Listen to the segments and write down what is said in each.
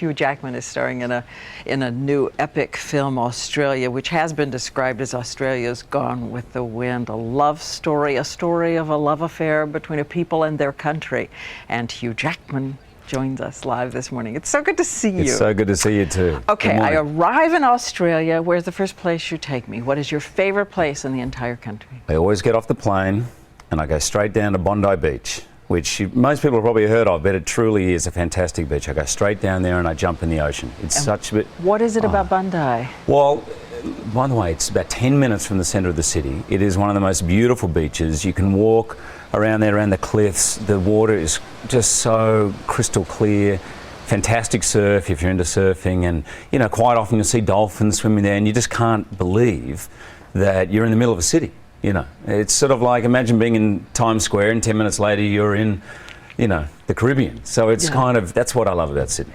Hugh Jackman is starring in a new epic film, Australia, which has been described as Australia's Gone with the Wind, a love story, a story of a love affair between a people and their country. And Hugh Jackman joins us live this morning. It's so good to see you. It's so good to see you too. Okay, I arrive in Australia. Where's the first place you take me? What is your favorite place in the entire country? I always get off the plane and I go straight down to Bondi Beach, which most people have probably heard of, but it truly is a fantastic beach. I go straight down there and I jump in the ocean. It's such a... What is it about Bondi? Well, by the way, it's about 10 minutes from the centre of the city. It is one of the most beautiful beaches. You can walk around there, around the cliffs. The water is just so crystal clear. Fantastic surf if you're into surfing, and you know, quite often you'll see dolphins swimming there and you just can't believe that you're in the middle of a city. You know, it's sort of like, imagine being in Times Square and 10 minutes later you're in, you know, the Caribbean. So it's kind of, that's what I love about Sydney.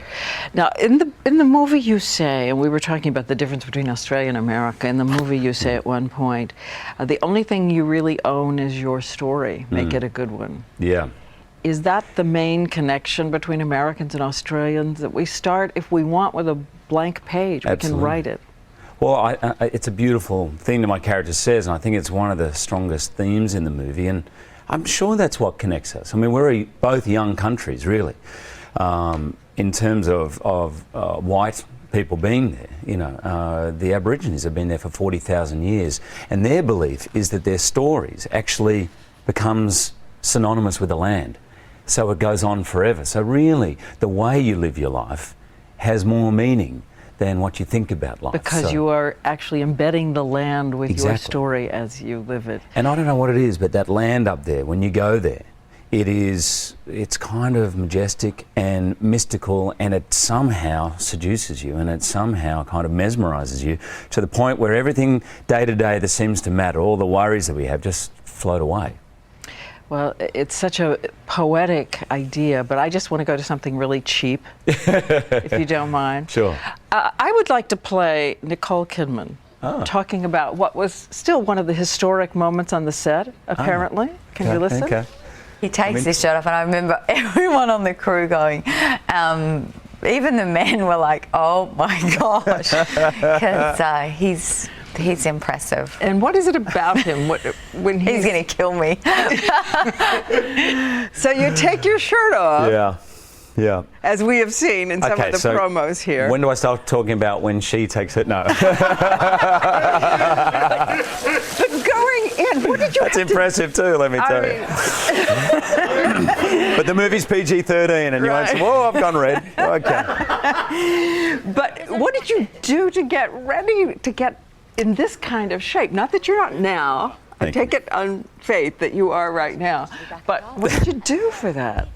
Now, in the movie you say, and we were talking about the difference between Australia and America, in the movie you say at one point, the only thing you really own is your story. Make it a good one. Yeah. Is that the main connection between Americans and Australians, that we start, if we want, with a blank page, we can write it? Well, it's a beautiful thing that my character says, and I think it's one of the strongest themes in the movie, and I'm sure that's what connects us. I mean, we're both young countries, really, in terms of white people being there. You know, the Aborigines have been there for 40,000 years, and their belief is that their stories actually becomes synonymous with the land, so it goes on forever. So really, the way you live your life has more meaning than what you think about life. Because you are actually embedding the land with your story as you live it. And I don't know what it is, but that land up there, when you go there, it's kind of majestic and mystical, and it somehow seduces you, and it somehow kind of mesmerizes you to the point where everything day to day that seems to matter, all the worries that we have, just float away. Well, it's such a poetic idea, but I just want to go to something really cheap, if you don't mind. Sure. I would like to play Nicole Kidman, talking about what was still one of the historic moments on the set, apparently. Can you listen? Okay. He takes his shirt off, and I remember everyone on the crew going, even the men were like, oh my gosh, because he's impressive. And what is it about him when he's going to kill me? So you take your shirt off. Yeah. Yeah. As we have seen in some of the promos here. When do I start talking about when she takes it? No. But going in, what did you That's impressive too, let me tell you. But the movie's PG-13 and you won't say, whoa, I've gone red. Okay. But what did you do to get ready to get in this kind of shape? Not that you're not now. I take it on faith that you are right now. But what did you do for that?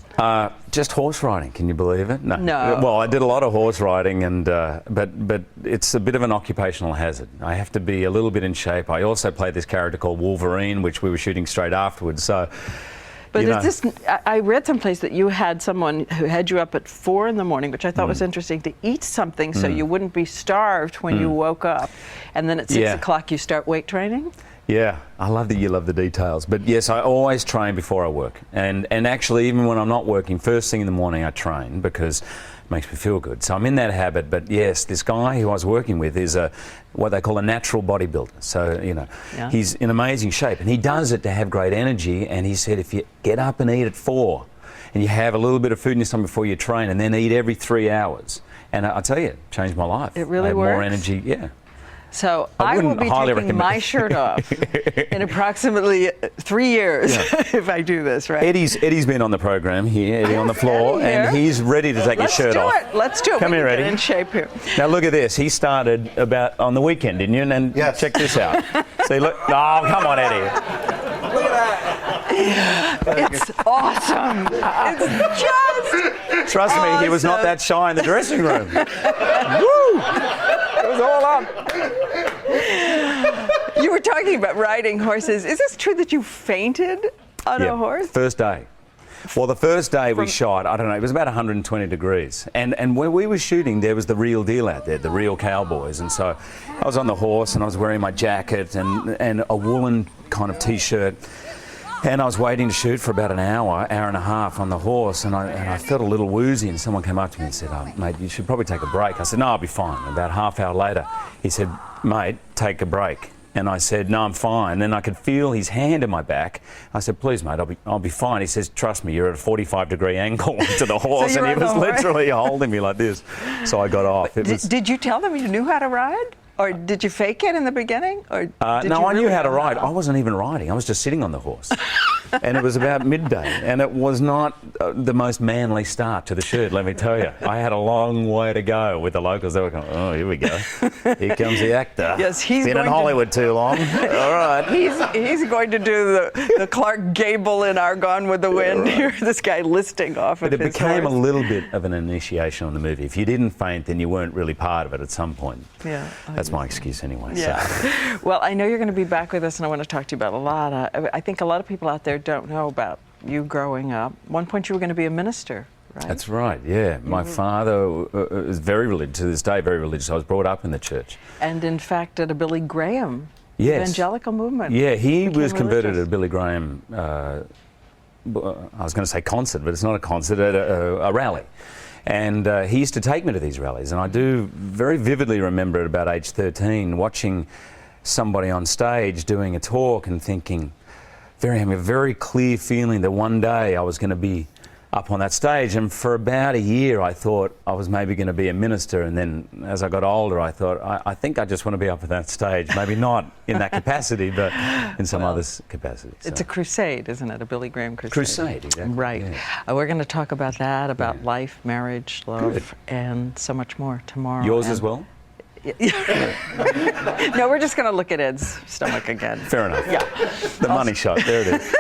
Just horse riding, can you believe it? No. Well, I did a lot of horse riding, and but it's a bit of an occupational hazard. I have to be a little bit in shape. I also played this character called Wolverine, which we were shooting straight afterwards. So, but is this? I read someplace that you had someone who had you up at 4 in the morning, which I thought was interesting, to eat something so you wouldn't be starved when you woke up, and then at 6 o'clock you start weight training. Yeah, I love that you love the details. But yes, I always train before I work. And actually, even when I'm not working, first thing in the morning I train because it makes me feel good. So I'm in that habit. But yes, this guy who I was working with is what they call a natural bodybuilder. So, you know, he's in amazing shape. And he does it to have great energy. And he said, if you get up and eat at 4 and you have a little bit of food in your stomach before you train and then eat every 3 hours. And I tell you, it changed my life. It really I have works? more energy, yeah. So I will be taking my shirt off in approximately 3 years if I do this, right? Eddie's been on the program here, Eddie on the floor, and he's ready to take his shirt off. Let's do it. Come here, Eddie. Get in shape here. Now look at this. He started about on the weekend, didn't you? And check this out. See, look. Oh, come on, Eddie. Look at that. It's awesome. It's just Trust me, he was not that shy in the dressing room. Woo! It was all up. You were talking about riding horses. Is this true that you fainted on a horse? First day. Well, the first day we shot, I don't know, it was about 120 degrees. And where we were shooting, there was the real deal out there, the real cowboys. And so I was on the horse and I was wearing my jacket and a woolen kind of T-shirt. And I was waiting to shoot for about an hour and a half on the horse, and I felt a little woozy, and someone came up to me and said, "Oh, mate, you should probably take a break." I said, "No, I'll be fine." About half hour later, he said, "Mate, take a break." And I said, "No, I'm fine." Then I could feel his hand in my back. I said, "Please, mate, I'll be fine." He says, "Trust me, you're at a 45-degree angle to the horse," and he was literally holding me like this. So I got off. Did you tell them you knew how to ride? Or did you fake it in the beginning? Or no, I knew how to ride. I wasn't even riding. I was just sitting on the horse. And it was about midday. And it was not the most manly start to the shoot, let me tell you. I had a long way to go with the locals. They were going, "Oh, here we go. Here comes the actor. Yes, he's been in Hollywood too long." All right. He's going to do the Clark Gable in our Gone with the Wind. Right. Here, this guy listing off of his But it became horse. a little bit of an initiation on the movie. If you didn't faint, then you weren't really part of it at some point. Yeah. That's my excuse anyway. Yeah. So. Well, I know you're going to be back with us, and I want to talk to you about a lot. I think a lot of people out there don't know about you growing up. At one point, you were going to be a minister, right? That's right, yeah. My father is very religious, to this day very religious. I was brought up in the church. And in fact, at a Billy Graham Yes. evangelical movement. Yeah, he was became converted religious. at a Billy Graham, I was going to say concert, but it's not a concert, at a rally. And he used to take me to these rallies, and I do very vividly remember at about age 13 watching somebody on stage doing a talk and thinking, having a very clear feeling that one day I was going to be up on that stage. And for about a year I thought I was maybe going to be a minister, and then as I got older I thought, I think I just want to be up at that stage, maybe not in that capacity but in some other capacity. So. It's a crusade, isn't it? A Billy Graham crusade. Crusade, exactly. Right. Yeah. We're going to talk about that, about life, marriage, love, and so much more tomorrow. Yours as well? No, we're just going to look at Ed's stomach again. Fair enough. Yeah. The money shot, there it is.